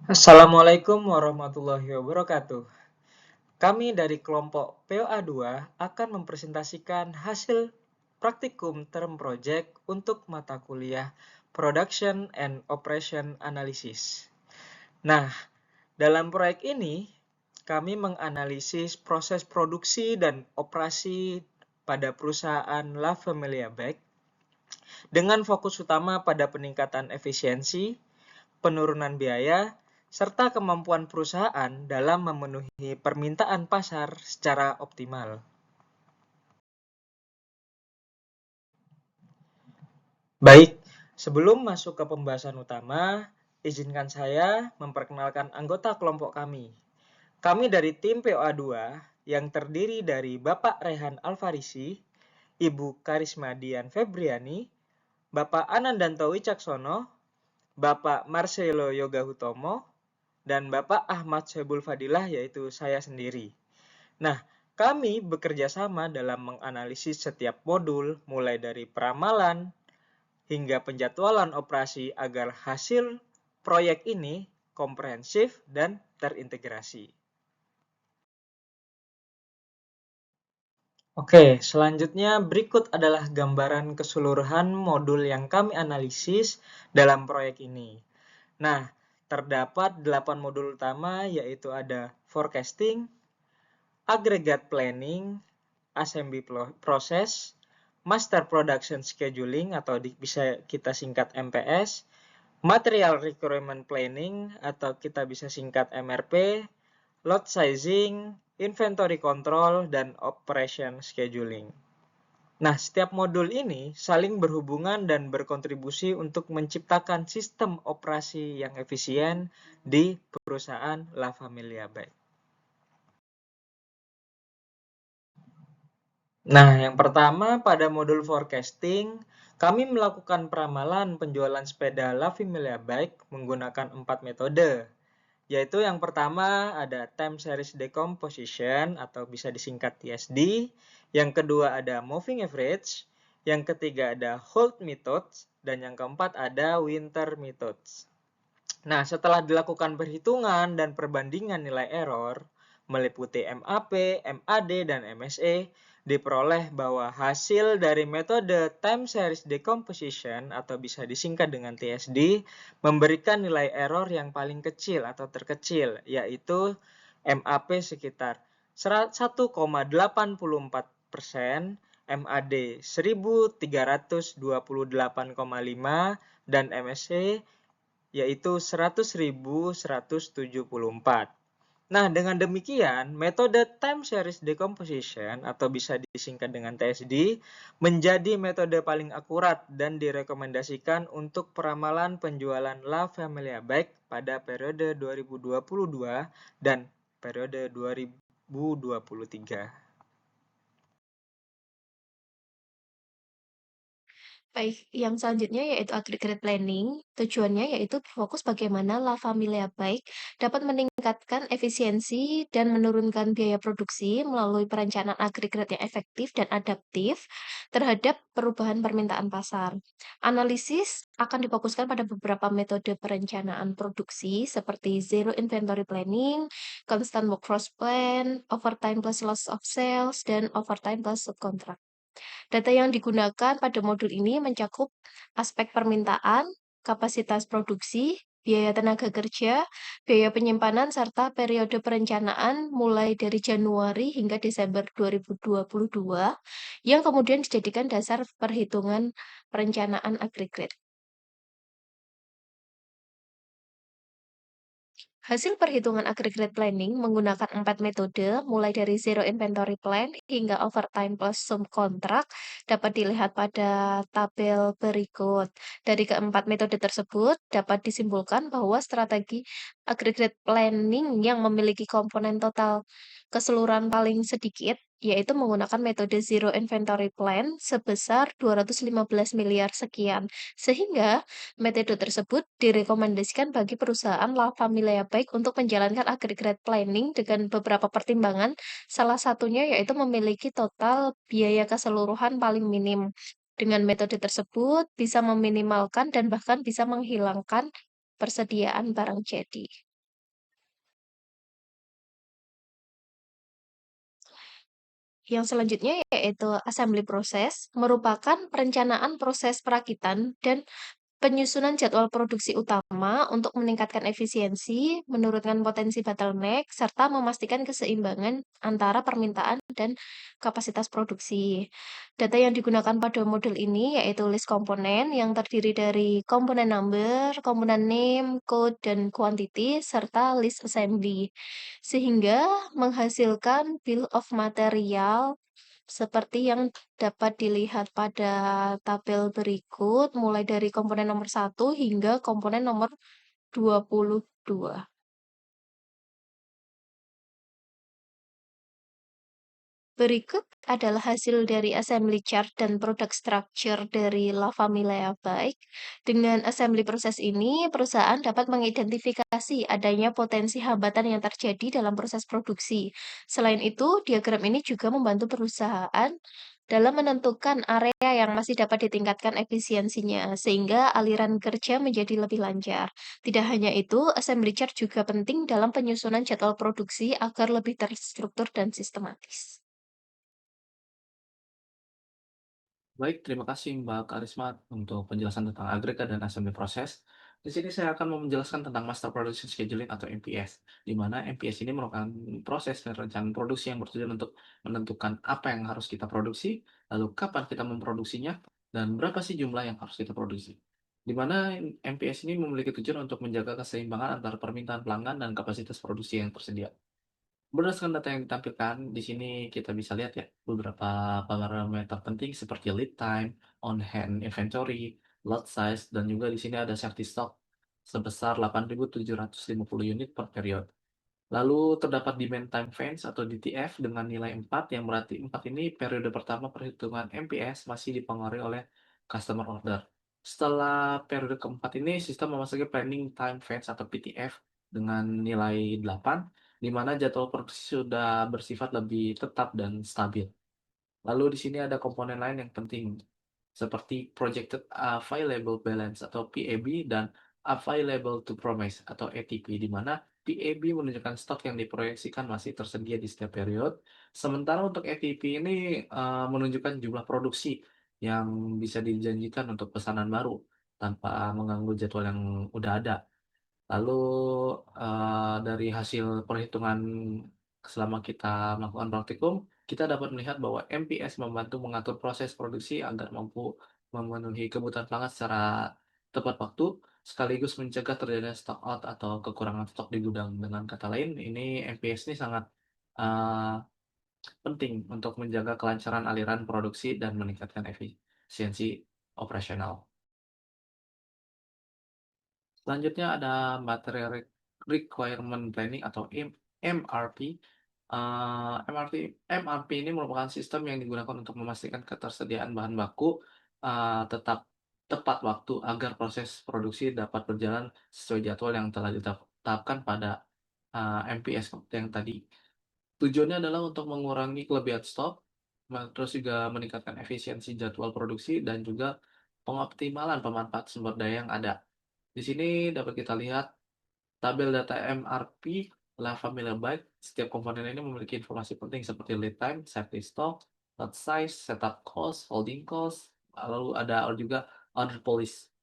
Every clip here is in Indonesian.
Assalamualaikum warahmatullahi wabarakatuh. Kami dari kelompok POA2 akan mempresentasikan hasil praktikum term project untuk mata kuliah Production and Operation Analysis. Nah, dalam proyek ini, kami menganalisis proses produksi dan operasi pada perusahaan La Familia Bag dengan fokus utama pada peningkatan efisiensi, penurunan biaya, serta kemampuan perusahaan dalam memenuhi permintaan pasar secara optimal. Baik, sebelum masuk ke pembahasan utama, izinkan saya memperkenalkan anggota kelompok kami. Kami dari tim POA2 yang terdiri dari Bapak Rehan Alfarisi, Ibu Karisma Dian Febriani, Bapak Anandanto Wicaksono, Bapak Marcelo Yoga Hutomo, dan Bapak Ahmad Soebul Fadilah, yaitu saya sendiri. Nah, kami bekerja sama dalam menganalisis setiap modul, mulai dari peramalan hingga penjadwalan operasi agar hasil proyek ini komprehensif dan terintegrasi. Oke, selanjutnya berikut adalah gambaran keseluruhan modul yang kami analisis dalam proyek ini. Nah, terdapat 8 modul utama, yaitu ada forecasting, aggregate planning, assembly process, master production scheduling atau bisa kita singkat MPS, material requirement planning atau kita bisa singkat MRP, lot sizing, inventory control, dan operation scheduling. Nah, setiap modul ini saling berhubungan dan berkontribusi untuk menciptakan sistem operasi yang efisien di perusahaan La Familia Bag. Nah, yang pertama pada modul forecasting, kami melakukan peramalan penjualan sepeda La Familia Bike menggunakan 4 metode, yaitu yang pertama ada time series decomposition atau bisa disingkat TSD, yang kedua ada moving average, yang ketiga ada hold methods, dan yang keempat ada winter methods. Nah, setelah dilakukan perhitungan dan perbandingan nilai error, meliputi MAP, MAD, dan MSE, diperoleh bahwa hasil dari metode time series decomposition atau bisa disingkat dengan TSD memberikan nilai error yang paling kecil atau terkecil, yaitu MAP sekitar 1,84%, MAD 1328,5, dan MSE yaitu 100.174. Nah, dengan demikian, metode time series decomposition atau bisa disingkat dengan TSD menjadi metode paling akurat dan direkomendasikan untuk peramalan penjualan La Familia Bag pada periode 2022 dan periode 2023. Baik, yang selanjutnya yaitu aggregate planning. Tujuannya yaitu fokus bagaimana La Familia Bike dapat meningkatkan efisiensi dan menurunkan biaya produksi melalui perencanaan agregat yang efektif dan adaptif terhadap perubahan permintaan pasar. Analisis akan difokuskan pada beberapa metode perencanaan produksi seperti zero inventory planning, constant workforce plan, overtime plus loss of sales, dan overtime plus subcontract. Data yang digunakan pada modul ini mencakup aspek permintaan, kapasitas produksi, biaya tenaga kerja, biaya penyimpanan, serta periode perencanaan mulai dari Januari hingga Desember 2022 yang kemudian dijadikan dasar perhitungan perencanaan agregat. Hasil perhitungan aggregate planning menggunakan 4 metode, mulai dari zero inventory plan hingga overtime plus sum kontrak, dapat dilihat pada tabel berikut. Dari keempat metode tersebut, dapat disimpulkan bahwa strategi aggregate planning yang memiliki komponen total keseluruhan paling sedikit, yaitu menggunakan metode zero inventory plan sebesar 215 miliar sekian. Sehingga metode tersebut direkomendasikan bagi perusahaan La Familia Bike untuk menjalankan aggregate planning dengan beberapa pertimbangan, salah satunya yaitu memiliki total biaya keseluruhan paling minim. Dengan metode tersebut bisa meminimalkan dan bahkan bisa menghilangkan persediaan barang jadi. Yang selanjutnya yaitu assembly proses, merupakan perencanaan proses perakitan dan penyusunan jadwal produksi utama untuk meningkatkan efisiensi, menurunkan potensi bottleneck, serta memastikan keseimbangan antara permintaan dan kapasitas produksi. Data yang digunakan pada modul ini yaitu list komponen yang terdiri dari komponen number, komponen name, code, dan quantity, serta list assembly. Sehingga menghasilkan bill of material seperti yang dapat dilihat pada tabel berikut, mulai dari komponen nomor 1 hingga komponen nomor 22. Berikut adalah hasil dari assembly chart dan product structure dari La Famiglia Bike. Dengan assembly proses ini, perusahaan dapat mengidentifikasi adanya potensi hambatan yang terjadi dalam proses produksi. Selain itu, diagram ini juga membantu perusahaan dalam menentukan area yang masih dapat ditingkatkan efisiensinya, sehingga aliran kerja menjadi lebih lancar. Tidak hanya itu, assembly chart juga penting dalam penyusunan jadwal produksi agar lebih terstruktur dan sistematis. Baik, terima kasih Mbak Karisma untuk penjelasan tentang agregat dan assembly proses. Di sini saya akan menjelaskan tentang Master Production Scheduling atau MPS, di mana MPS ini merupakan proses perencanaan produksi yang bertujuan untuk menentukan apa yang harus kita produksi, lalu kapan kita memproduksinya, dan berapa sih jumlah yang harus kita produksi. Di mana MPS ini memiliki tujuan untuk menjaga keseimbangan antara permintaan pelanggan dan kapasitas produksi yang tersedia. Berdasarkan data yang ditampilkan, di sini kita bisa lihat ya, beberapa parameter penting seperti lead time, on-hand inventory, lot size, dan juga di sini ada safety stock sebesar 8.750 unit per period. Lalu terdapat demand time fence atau DTF dengan nilai 4 yang berarti 4 ini periode pertama perhitungan MPS masih dipengaruhi oleh customer order. Setelah periode keempat ini, sistem memasuki planning time fence atau PTF dengan nilai 8, di mana jadwal produksi sudah bersifat lebih tetap dan stabil. Lalu di sini ada komponen lain yang penting, seperti Projected Available Balance atau PAB dan Available to Promise atau ATP, di mana PAB menunjukkan stok yang diproyeksikan masih tersedia di setiap periode, sementara untuk ATP ini menunjukkan jumlah produksi yang bisa dijanjikan untuk pesanan baru tanpa mengganggu jadwal yang udah ada. Lalu, dari hasil perhitungan selama kita melakukan praktikum, kita dapat melihat bahwa MPS membantu mengatur proses produksi agar mampu memenuhi kebutuhan pelanggan secara tepat waktu, sekaligus mencegah terjadinya stock out atau kekurangan stok di gudang. Dengan kata lain, ini MPS ini sangat, eee, penting untuk menjaga kelancaran aliran produksi dan meningkatkan efisiensi operasional. Selanjutnya ada Material Requirement Planning atau MRP. MRP ini merupakan sistem yang digunakan untuk memastikan ketersediaan bahan baku tetap tepat waktu agar proses produksi dapat berjalan sesuai jadwal yang telah ditetapkan pada MPS yang tadi. Tujuannya adalah untuk mengurangi kelebihan stok, terus juga meningkatkan efisiensi jadwal produksi dan juga pengoptimalan pemanfaat sumber daya yang ada. Di sini dapat kita lihat tabel data MRP La Famiglia Bike. Setiap komponen ini memiliki informasi penting seperti lead time, safety stock, lot size, setup cost, holding cost, lalu ada juga order policy.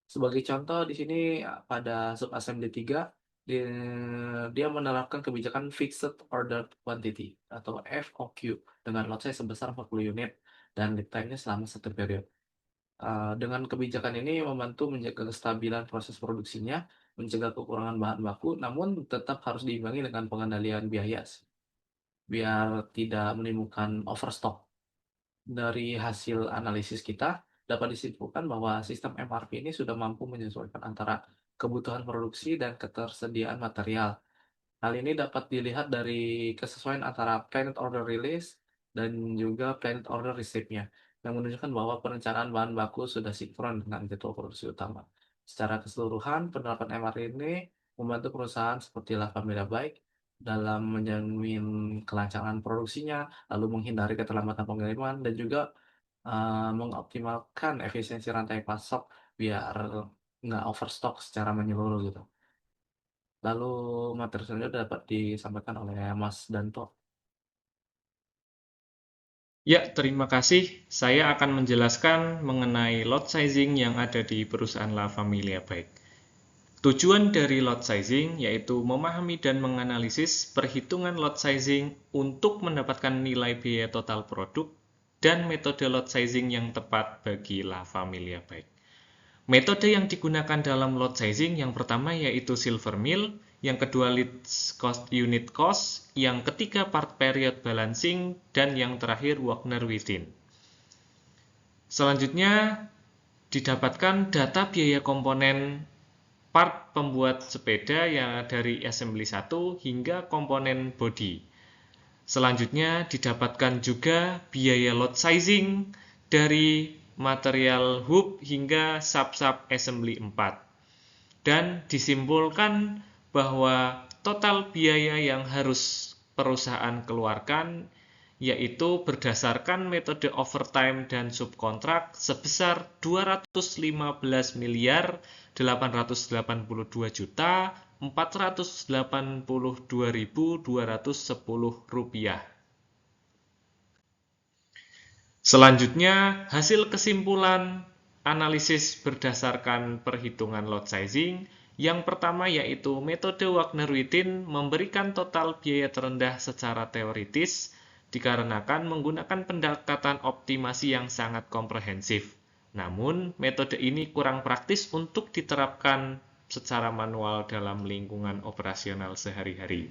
Sebagai contoh di sini pada subassembly 3 dia menerapkan kebijakan Fixed Order Quantity atau FOQ dengan lot size sebesar 40 unit dan lead time-nya selama 1 periode. Dengan kebijakan ini membantu menjaga kestabilan proses produksinya, mencegah kekurangan bahan baku, namun tetap harus diimbangi dengan pengendalian biaya biar tidak menimbulkan overstock. Dari hasil analisis kita, dapat disimpulkan bahwa sistem MRP ini sudah mampu menyesuaikan antara kebutuhan produksi dan ketersediaan material. Hal ini dapat dilihat dari kesesuaian antara Planet Order Release dan juga Planet Order Receipt-nya, yang menunjukkan bahwa perencanaan bahan baku sudah sinkron dengan jadwal produksi utama. Secara keseluruhan, penerapan MRP ini membantu perusahaan seperti La Famiglia Bike dalam menjamin kelancaran produksinya, lalu menghindari keterlambatan pengiriman, dan juga mengoptimalkan efisiensi rantai pasok biar nggak overstock secara menyeluruh gitu. Lalu materi selanjutnya dapat disampaikan oleh Mas Danto. Ya, terima kasih. Saya akan menjelaskan mengenai lot sizing yang ada di perusahaan La Familia Bike. Tujuan dari lot sizing yaitu memahami dan menganalisis perhitungan lot sizing untuk mendapatkan nilai biaya total produk dan metode lot sizing yang tepat bagi La Familia Bike. Metode yang digunakan dalam lot sizing yang pertama yaitu silver meal, yang kedua least cost unit cost, yang ketiga part period balancing, dan yang terakhir Wagner-Wittin. Selanjutnya didapatkan data biaya komponen part pembuat sepeda yang dari assembly 1 hingga komponen body. Selanjutnya didapatkan juga biaya lot sizing dari material hub hingga sub-sub assembly 4. Dan disimpulkan bahwa total biaya yang harus perusahaan keluarkan yaitu berdasarkan metode overtime dan subkontrak sebesar 215 miliar 882 juta 482.210 rupiah. Selanjutnya, hasil kesimpulan analisis berdasarkan perhitungan lot sizing. Yang pertama yaitu metode Wagner-Wittin memberikan total biaya terendah secara teoritis dikarenakan menggunakan pendekatan optimasi yang sangat komprehensif. Namun, metode ini kurang praktis untuk diterapkan secara manual dalam lingkungan operasional sehari-hari.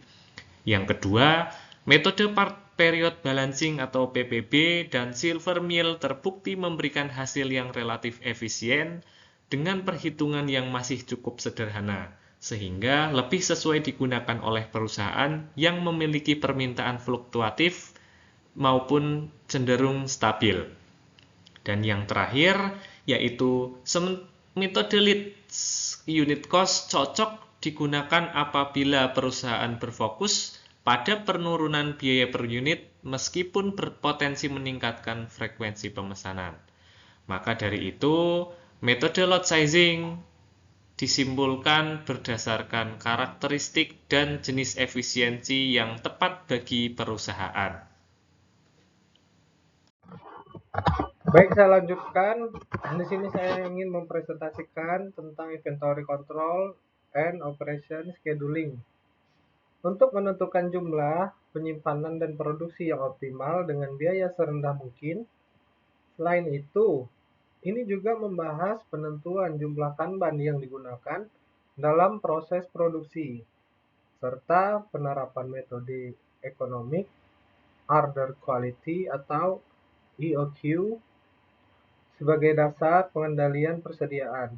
Yang kedua, metode part period balancing atau PPB dan silver meal terbukti memberikan hasil yang relatif efisien dengan perhitungan yang masih cukup sederhana, sehingga lebih sesuai digunakan oleh perusahaan yang memiliki permintaan fluktuatif maupun cenderung stabil. Dan yang terakhir, yaitu metode least unit cost cocok digunakan apabila perusahaan berfokus pada penurunan biaya per unit meskipun berpotensi meningkatkan frekuensi pemesanan. Maka dari itu, metode lot sizing disimpulkan berdasarkan karakteristik dan jenis efisiensi yang tepat bagi perusahaan. Baik, saya lanjutkan. Di sini saya ingin mempresentasikan tentang inventory control and operation scheduling. Untuk menentukan jumlah, penyimpanan, dan produksi yang optimal dengan biaya serendah mungkin. Selain itu, ini juga membahas penentuan jumlah kanban yang digunakan dalam proses produksi, serta penerapan metode ekonomik, order quality atau EOQ, sebagai dasar pengendalian persediaan.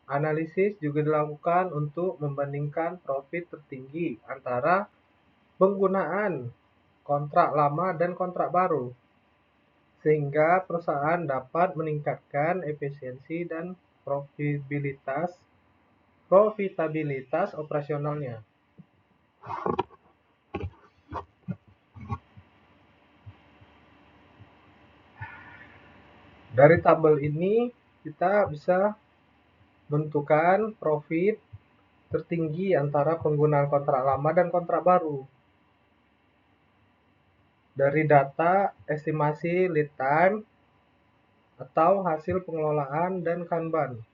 Analisis juga dilakukan untuk membandingkan profit tertinggi antara penggunaan kontrak lama dan kontrak baru, sehingga perusahaan dapat meningkatkan efisiensi dan profitabilitas operasionalnya. Dari tabel ini kita bisa menentukan profit tertinggi antara penggunaan kontrak lama dan kontrak baru. Dari data estimasi lead time atau hasil pengelolaan dan Kanban.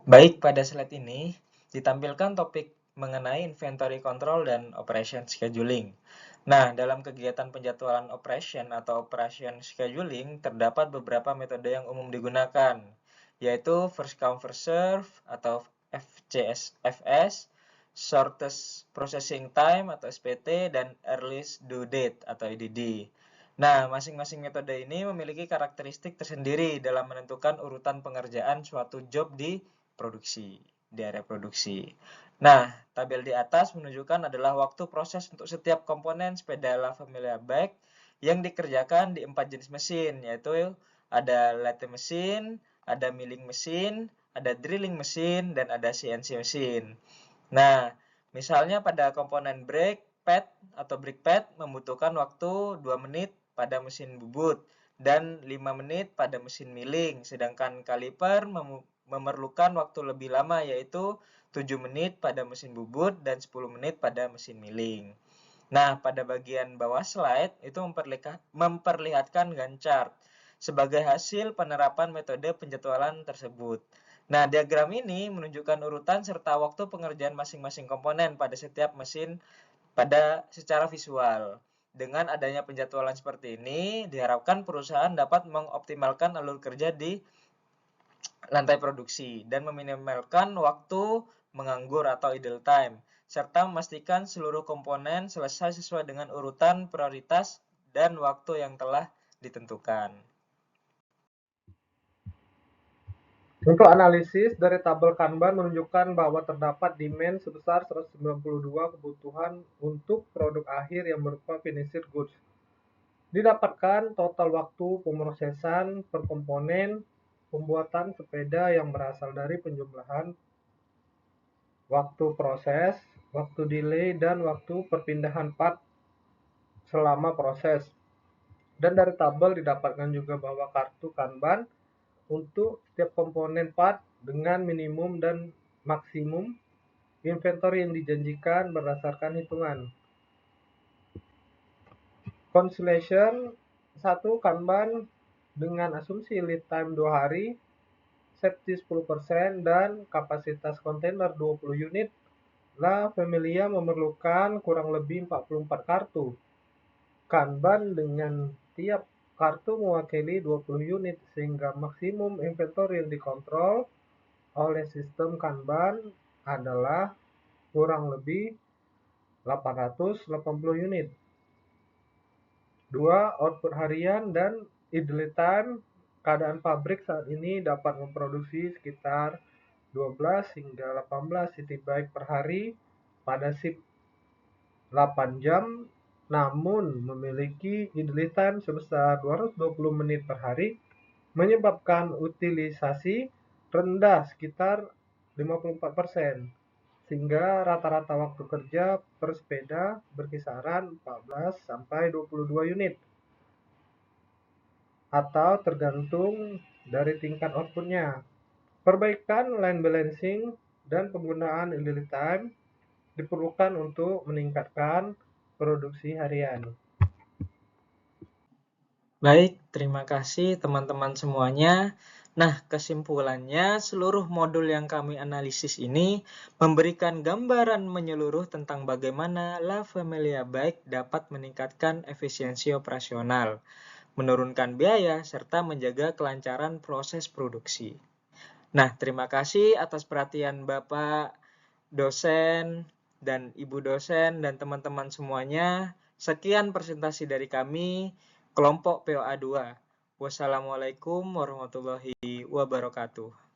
Baik, pada slide ini ditampilkan topik mengenai inventory control dan operation scheduling. Nah, dalam kegiatan penjadwalan operation atau operation scheduling terdapat beberapa metode yang umum digunakan, yaitu first come first serve atau FCSFS, shortest processing time atau SPT, dan earliest due date atau EDD. Nah, masing-masing metode ini memiliki karakteristik tersendiri dalam menentukan urutan pengerjaan suatu job di area produksi. Nah, tabel di atas menunjukkan adalah waktu proses untuk setiap komponen sepeda La Familia Bike yang dikerjakan di 4 jenis mesin, yaitu ada lathe mesin, ada milling mesin, ada drilling mesin, dan ada CNC mesin. Nah, misalnya pada komponen brake pad atau brake pad membutuhkan waktu 2 menit pada mesin bubut dan 5 menit pada mesin milling, sedangkan kaliper memerlukan waktu lebih lama, yaitu 7 menit pada mesin bubut dan 10 menit pada mesin milling. Nah, pada bagian bawah slide itu memperlihatkan Gantt chart sebagai hasil penerapan metode penjadwalan tersebut. Nah, diagram ini menunjukkan urutan serta waktu pengerjaan masing-masing komponen pada setiap mesin secara visual. Dengan adanya penjadwalan seperti ini, diharapkan perusahaan dapat mengoptimalkan alur kerja di lantai produksi dan meminimalkan waktu menganggur atau idle time, serta memastikan seluruh komponen selesai sesuai dengan urutan prioritas dan waktu yang telah ditentukan. Untuk analisis dari tabel Kanban menunjukkan bahwa terdapat demand sebesar 192 kebutuhan untuk produk akhir yang berupa finished goods. Didapatkan total waktu pemrosesan per komponen pembuatan sepeda yang berasal dari penjumlahan waktu proses, waktu delay, dan waktu perpindahan part selama proses. Dan dari tabel didapatkan juga bahwa kartu Kanban untuk setiap komponen part dengan minimum dan maksimum inventory yang dijanjikan berdasarkan hitungan. Constellation 1 Kanban dengan asumsi lead time 2 hari, safety 10%, dan kapasitas kontainer 20 unit. La Familia memerlukan kurang lebih 44 kartu. Kanban dengan tiap kartu mewakili 20 unit, sehingga maksimum inventory yang dikontrol oleh sistem Kanban adalah kurang lebih 880 unit. 2. Output harian dan idle time. Keadaan pabrik saat ini dapat memproduksi sekitar 12 hingga 18 city bike per hari pada shift 8 jam, namun memiliki idle time sebesar 220 menit per hari, menyebabkan utilisasi rendah sekitar 54%, sehingga rata-rata waktu kerja per sepeda berkisaran 14 sampai 22 unit, atau tergantung dari tingkat outputnya. Perbaikan line balancing dan penggunaan idle time diperlukan untuk meningkatkan produksi harian. Baik, terima kasih teman-teman semuanya. Nah, kesimpulannya, seluruh modul yang kami analisis ini memberikan gambaran menyeluruh tentang bagaimana La Familia Bike dapat meningkatkan efisiensi operasional, menurunkan biaya, serta menjaga kelancaran proses produksi. Nah, terima kasih atas perhatian Bapak dosen dan Ibu dosen dan teman-teman semuanya. Sekian presentasi dari kami, kelompok POA 2. Wassalamualaikum warahmatullahi wabarakatuh.